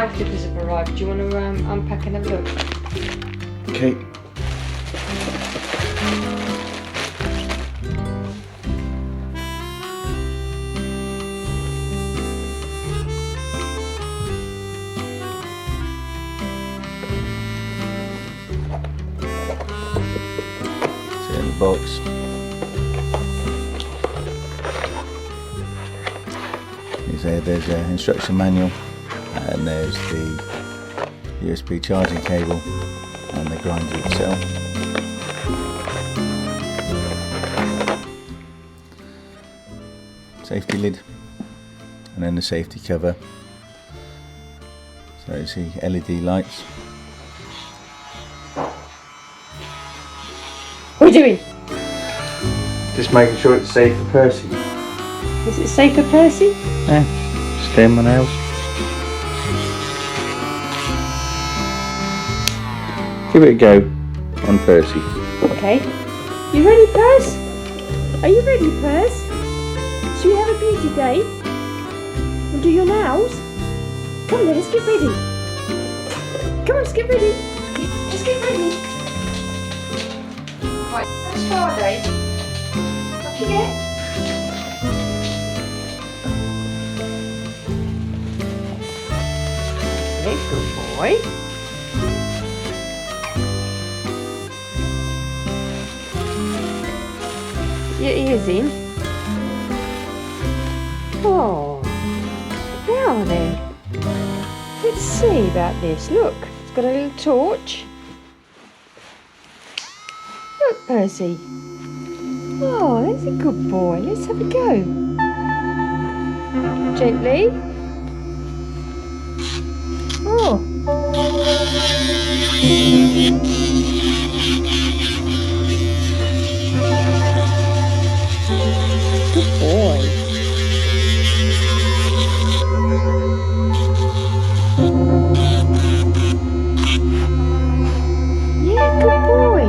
nail clippers have arrived. Do you want to unpack and have a look? Okay. See in the box. There's an instruction manual, and there's the USB charging cable and the grinder itself. Safety lid, and then the safety cover. So you see LED lights. What are you doing? Just making sure it's safe for Percy. Is it safe for Percy? Yeah, just clean my nails. Give it a go on Percy. Okay. You ready, Pers? Are you ready, Pers? Shall we have a beauty day? And do your nails? Come on, let's get ready. Come on, let's get ready. Just get ready. Right, that's Friday. Up you get. Good boy. Your ears in. Oh, now then. Let's see about this. Look, it's got a little torch. Look, Percy. Oh, that's a good boy. Let's have a go. Gently. Oh. Good boy. Yeah, good boy.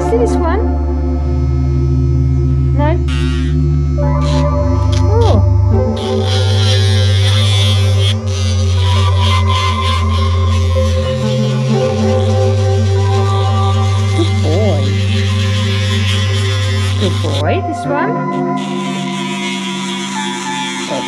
See this one? No? Oh. Good boy, this one. Oh,